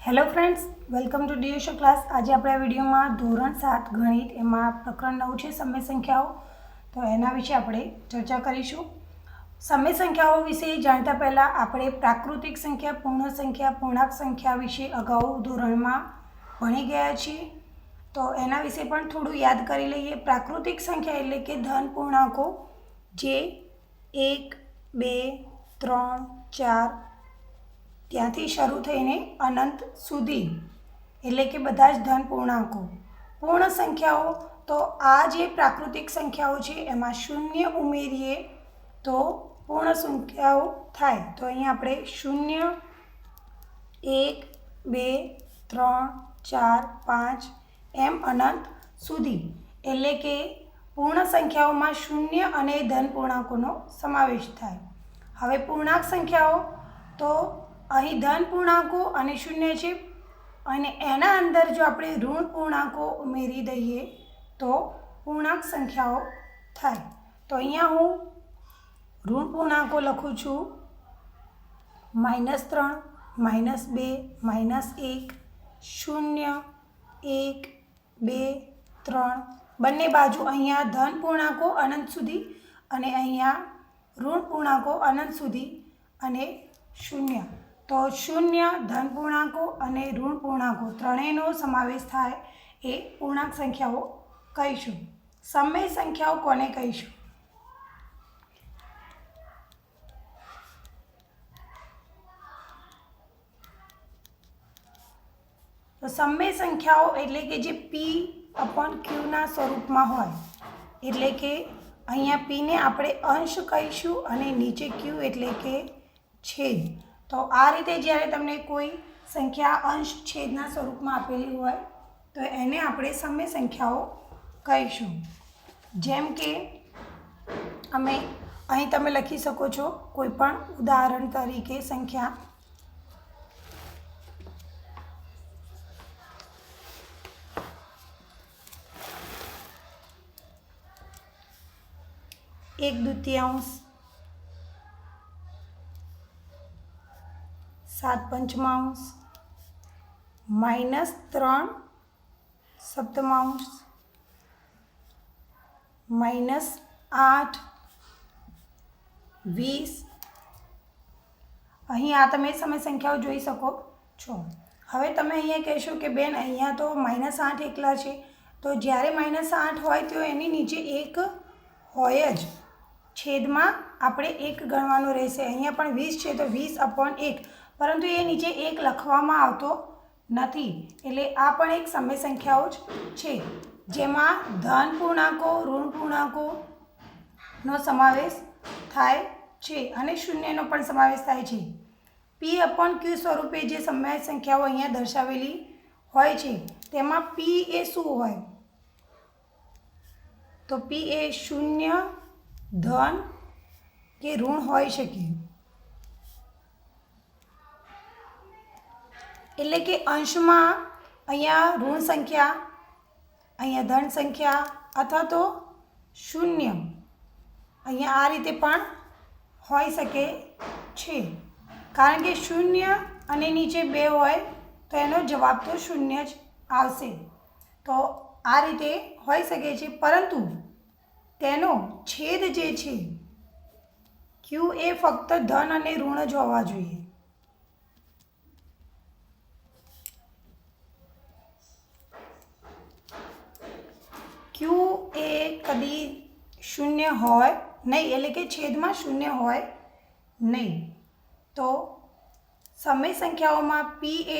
Hello friends, welcome to ડીએશો class. આજે આપણે આ વિડીયોમાં ધોરણ 7 ગણિત એમાં પ્રકરણ 9 છે સમય સંખ્યાઓ. તો એના વિશે આપણે ચર્ચા કરીશું. સમય સંખ્યાઓ વિશે જાણતા પહેલાં આપણે પ્રાકૃતિક સંખ્યા, પૂર્ણ સંખ્યા, પૂર્ણાંક સંખ્યા વિશે અગાઉ ધોરણમાં ભણી ગયા છીએ. તો એના વિશે પણ થોડું યાદ કરી લઈએ. પ્રાકૃતિક સંખ્યા એટલે કે ધન પૂર્ણાંકો જે 1, 2, 3, 4 ત્યાંથી શરૂ થઈને અનંત સુધી, એટલે કે બધા જ ધન પૂર્ણાંકો. પૂર્ણ સંખ્યાઓ તો આ જે પ્રાકૃતિક સંખ્યાઓ છે એમાં શૂન્ય ઉમેરીએ તો પૂર્ણ સંખ્યાઓ થાય. તો અહીંયા આપણે 0, 1, 2, 3, 4, 5 એમ અનંત સુધી, એટલે કે પૂર્ણ સંખ્યાઓમાં શૂન્ય અને ધન પૂર્ણાંકોનો સમાવેશ થાય. હવે પૂર્ણાંક સંખ્યાઓ તો અહીં ધન પૂર્ણાંકો અને શૂન્ય છે, અને એના અંદર જો આપણે ઋણ પૂર્ણાંકો ઉમેરી દઈએ તો પૂર્ણાંક સંખ્યાઓ થાય. તો અહીંયા હું ઋણ પૂર્ણાંકો લખું છું -3, -2, -1, 0, 1, 2, 3. બંને બાજુ અહીંયા ધન પૂર્ણાંકો અનંત સુધી અને અહીંયા ઋણ પૂર્ણાંકો અનંત સુધી અને 0. તો 0 ધન પૂર્ણાંકો અને ઋણ પૂર્ણાંકો ત્રણેયનો સમાવેશ થાય એ પૂર્ણાંક સંખ્યાઓ કહીશું. સમય સંખ્યાઓ કોને કહીશું? તો સમય સંખ્યાઓ એટલે કે જે P/Q સ્વરૂપમાં હોય, એટલે કે અહીંયા Pને આપણે અંશ કહીશું અને નીચે Q એટલે કે છેદ. તો આ રીતે જ્યારે તમને કોઈ સંખ્યા અંશ છેદના સ્વરૂપમાં આપેલી હોય તો એને આપણે સમય સંખ્યાઓ કહીશું. જેમ કે અમે અહીં તમે લખી શકો છો કોઈ પણ ઉદાહરણ તરીકે સંખ્યા 1/2, 7/5, -3/7, -8, 20. અહીં આ તમે સમય સંખ્યાઓ જોઈ શકો છો. હવે તમે અહીંયા કહેશો કે બેન અહીંયા તો -8 એકલા છે, તો જ્યારે -8 હોય તો એની નીચે 1 હોય જ. છેદમાં આપણે 1 ગણવાનો રહેશે. અહીંયા પણ 20 છે તો 20/1, પરંતુ એ નીચે 1 લખવામાં આવતો નથી. એટલે આ પણ એક સમય સંખ્યાઓ જ છે, જેમાં ધન પૂર્ણાંકો, ઋણ પૂર્ણાંકોનો સમાવેશ થાય છે અને શૂન્યનો પણ સમાવેશ થાય છે. P/Q સ્વરૂપે જે સમય સંખ્યાઓ અહીંયા દર્શાવેલી હોય છે તેમાં P એ શું હોય? તો P એ શૂન્ય, ધન કે ઋણ હોઈ શકે. એટલે કે અંશમાં અહીંયા ઋણ સંખ્યા, અહીંયા ધન સંખ્યા અથવા તો શૂન્ય અહીંયા આ રીતે પણ હોઈ શકે છે. કારણ કે શૂન્ય અને નીચે 2 હોય તો એનો જવાબ તો શૂન્ય જ આવશે. તો આ રીતે હોઈ શકે છે, પરંતુ તેનો છેદ જે છે Q એ ફક્ત ધન અને ઋણ જ હોવા જોઈએ. Q એ કદી શૂન્ય હોય નહીં, એટલે કે છેદમાં શૂન્ય હોય નહીં. તો સમય સંખ્યાઓમાં P એ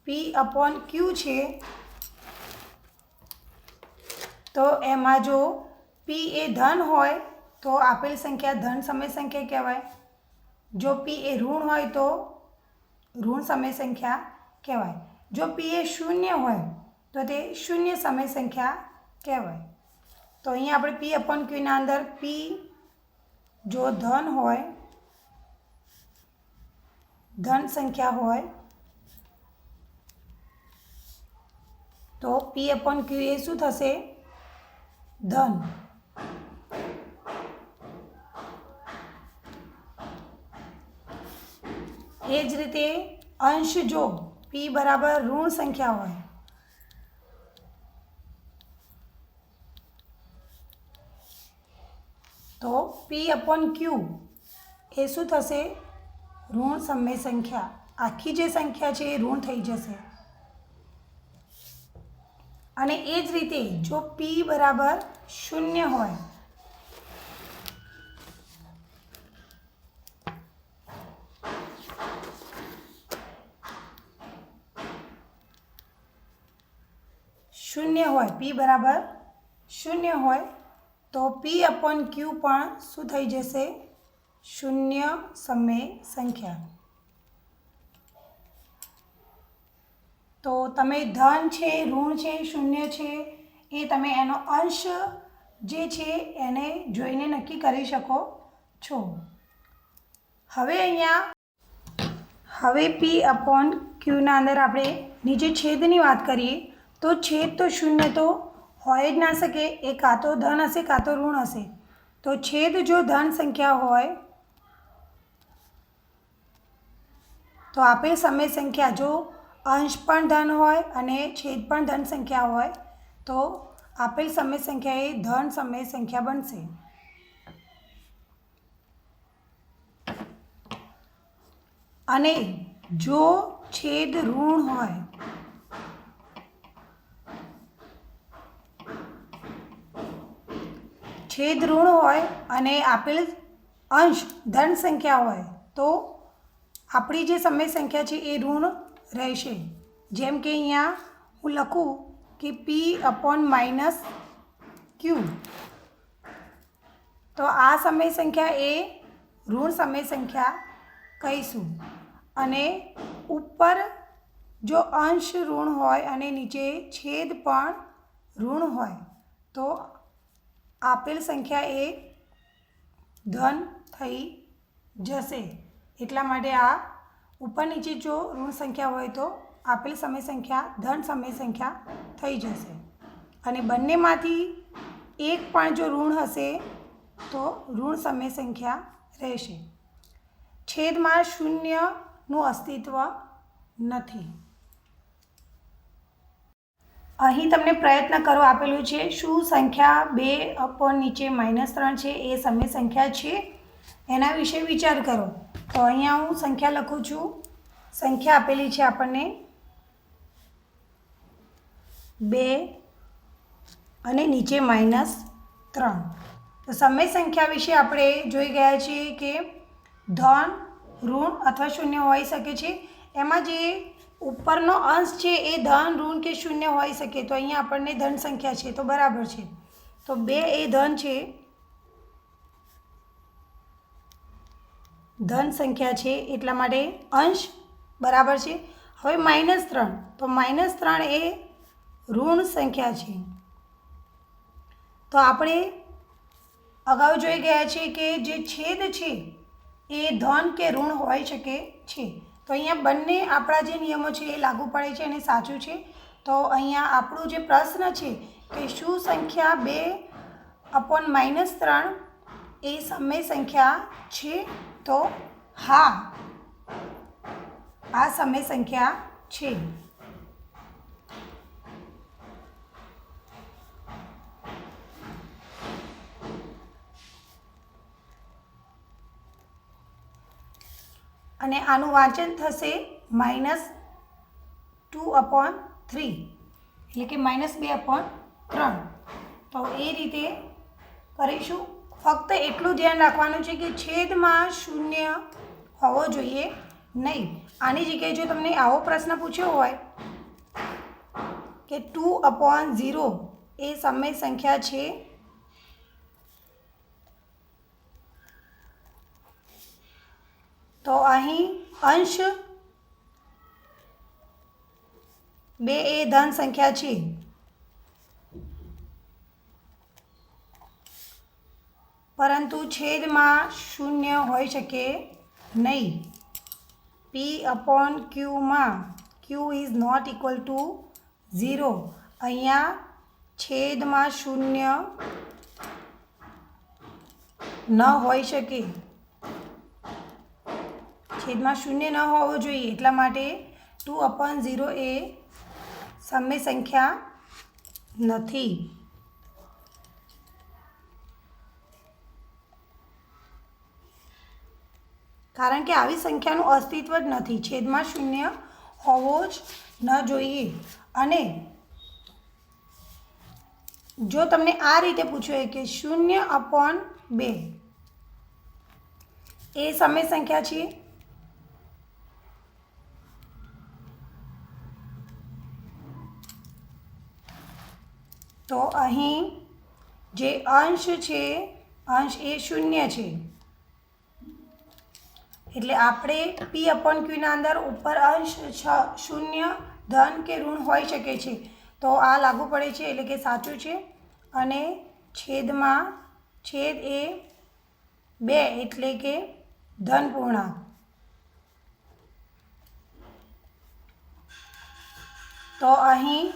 P/Q છે, તો એમાં જો P એ ધન હોય તો આપેલ સંખ્યા ધન સમય સંખ્યા કહેવાય. જો P એ ઋણ હોય તો ઋણ સમય સંખ્યા કહેવાય. જો P એ શૂન્ય હોય તો તે શૂન્ય સમય સંખ્યા કહેવાય. તો અહીંયા આપણે P/Qના અંદર P જો ધન હોય, ધન સંખ્યા હોય, તો P/Q એ શું થશે? ધન. એ જ રીતે અંશ જો p બરાબર ઋણ સંખ્યા હોય તો p અપોન q એ શું થશે? ઋણ સમય સંખ્યા. આખી જે સંખ્યા છે એ ઋણ થઈ જશે. અને એ જ રીતે જો p બરાબર 0 હોય p બરાબર 0 હોય તો p અપોન q પણ શું થઈ જશે? શૂન્ય સમય સંખ્યા. તો તમે ધન છે, ઋણ છે, શૂન્ય છે એ તમે એનો અંશ જે છે એને જોઈને નક્કી કરી શકો છો. હવે p અપોન ક્યુના અંદર આપણે નીચે છેદની વાત કરીએ તો છેદ તો શૂન્ય તો હોય જ ના શકે. એ કાં તો ધન હશે કાં તો ઋણ હશે. તો છેદ જો ધન સંખ્યા હોય તો આપેલ સમય સંખ્યા જો અંશ પણ ધન હોય અને છેદ પણ ધન સંખ્યા હોય તો આપેલ સમય સંખ્યા એ ધન સમય સંખ્યા બનશે. અને જો છેદ ઋણ હોય અને આપેલ અંશ ધન સંખ્યા હોય તો આપણી જે સમય સંખ્યા છે એ ઋણ રહેશે. જેમ કે અહીંયા હું લખું કે p અપોન માઇનસ ક્યુ તો આ સમય સંખ્યા એ ઋણ સમય સંખ્યા કહીશું. અને ઉપર જો અંશ ઋણ હોય અને નીચે છેદ પણ ઋણ હોય તો આપેલ સંખ્યા એ ધન થઈ જશે. એટલા માટે આ ઉપર નીચે જો ઋણ સંખ્યા હોય તો આપેલ સમય સંખ્યા ધન સમય સંખ્યા થઈ જશે. અને બંનેમાંથી એક પણ જો ઋણ હશે તો ઋણ સમય સંખ્યા રહેશે. છેદમાં શૂન્યનું અસ્તિત્વ નથી. અહીં તમને પ્રયત્ન કરો આપેલું છે શું સંખ્યા 2 અપોન નીચે -3 છે એ સમય સંખ્યા છે? એના વિશે વિચાર કરો. તો અહીંયા હું સંખ્યા લખું છું. સંખ્યા આપેલી છે આપણને 2 અને નીચે -3. તો સમય સંખ્યા વિશે આપણે જોઈ ગયા છીએ કે ધન, ઋણ અથવા શૂન્ય હોઈ શકે છે. એમાં જે ઉપરનો અંશ છે એ ધન, ઋણ કે શૂન્ય હોઈ શકે. તો અહીંયા આપણને ધન સંખ્યા છે તો બરાબર છે. તો 2 એ ધન છે, ધન સંખ્યા છે એટલા માટે અંશ બરાબર છે. હવે -3 તો -3 એ ઋણ સંખ્યા છે. તો આપણે અગાઉ જોઈ ગયા છીએ કે જે છેદ છે એ ધન કે ઋણ હોઈ શકે છે. તો અહીંયા બંને આપણા જે નિયમો છે એ લાગુ પડે છે અને સાચું છે. તો અહીંયા આપણું જે પ્રશ્ન છે કે શું સંખ્યા 2 અપોન -3 એ સમય સંખ્યા છે? તો હા, આ સમય સંખ્યા છે. અને આનું વાંચન થશે -2/3 એટલે કે -2/3. તો એ રીતે કરીશું. ફક્ત એટલું ધ્યાન રાખવાનું છે કે છેદમાં શૂન્ય હોવો જોઈએ નહીં. આની જગ્યાએ જો તમને આવો પ્રશ્ન પૂછ્યો હોય કે 2/0 એ સમય સંખ્યા છે તો અહીં અંશ 2 એ ધન સંખ્યા છે પરંતુ છેદમાં શૂન્ય હોઈ શકે નહીં. p અપોન ક્યુમાં Q is not equal to 0. અહીંયા છેદમાં શૂન્ય ન હોઈ શકે. છેદમાં શૂન્ય ન હોવો જોઈએ, એટલા માટે 2/0 એ સમય સંખ્યા નથી. કારણ કે આવી સંખ્યાનું અસ્તિત્વ જ નથી. છેદમાં શૂન્ય હોવો જ ન જોઈએ. અને જો તમને આ રીતે પૂછ્યું કે 0/2 એ સમય સંખ્યા છે, તો અહીં જે અંશ છે, અંશ એ 0 છે. એટલે આપણે P/Q ના અંદર ઉપર અંશ 0 ધન કે ઋણ હોઈ શકે છે, તો આ લાગુ પડે છે, એટલે કે સાચું છે. અને છેદમાં છેદ એ 2 એટલે કે ધન પૂર્ણાંક. તો અહીં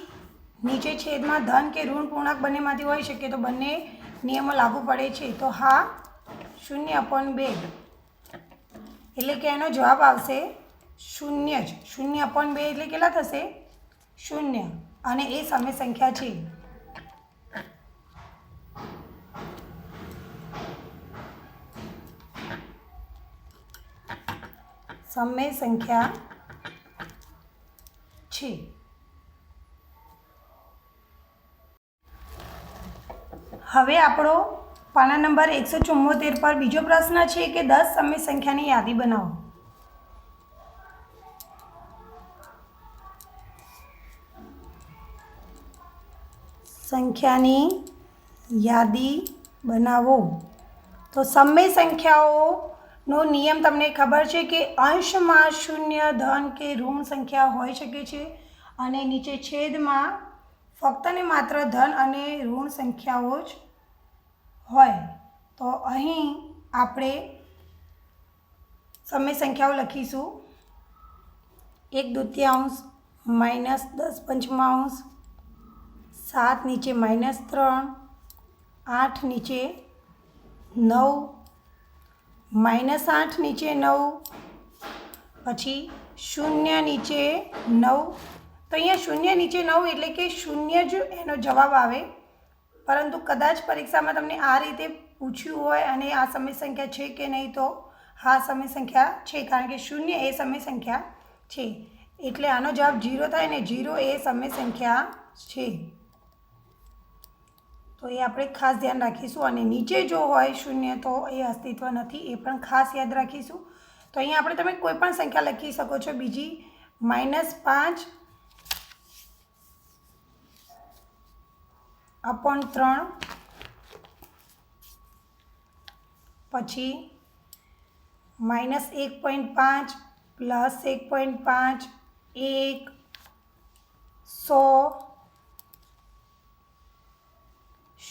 નીચે છેદમાં ધન કે ઋણ પૂર્ણાંક બંનેમાંથી હોઈ શકે, તો બંને નિયમો લાગુ પડે છે. તો હા 0/2 એટલે કે એનો જવાબ આવશે 0 જ. 0/2 એટલે કેટલા થશે? 0. અને એ સમય સંખ્યા છે. સમય સંખ્યા છે. હવે આપણો પાના નંબર 174 પર બીજો પ્રશ્ન છે કે 10 સમય સંખ્યાની યાદી બનાવો. સંખ્યાની યાદી બનાવો. તો સમય સંખ્યાઓનો નિયમ તમને ખબર છે કે અંશમાં શૂન્ય ધન કે ઋણ સંખ્યા હોઈ શકે છે, અને નીચે છેદમાં ફક્ત ને માત્ર ધન અને ઋણ સંખ્યાઓ જ હોય. તો અહીં આપણે સમય સંખ્યાઓ લખીશું: 1/2, -10/5, 7 નીચે -3, 8 નીચે 9, -8 નીચે 9, પછી 0 નીચે 9. તો અહીંયા 0 નીચે 9 એટલે કે 0 જ એનો જવાબ આવે. પરંતુ કદાચ પરીક્ષામાં તમને આ રીતે પૂછ્યું હોય અને આ સમય સંખ્યા છે કે નહીં, તો હા સમય સંખ્યા છે, કારણ કે 0 એ સમય સંખ્યા છે. એટલે આનો જવાબ 0 થાય ને. 0 એ સમય સંખ્યા છે. તો એ આપણે ખાસ ધ્યાન રાખીશું. અને નીચે જો હોય 0 તો એ અસ્તિત્વ નથી, એ પણ ખાસ યાદ રાખીશું. તો અહીંયા આપણે તમે કોઈ પણ સંખ્યા લખી શકો છો. બીજી -5/3, પછી -1.5 +1.5, 1, 100,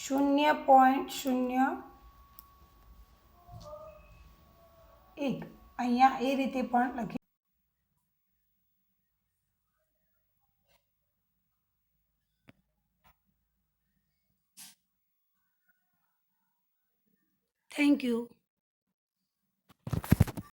0.01. અહીંયા એ રીતે પણ લખી. Thank you.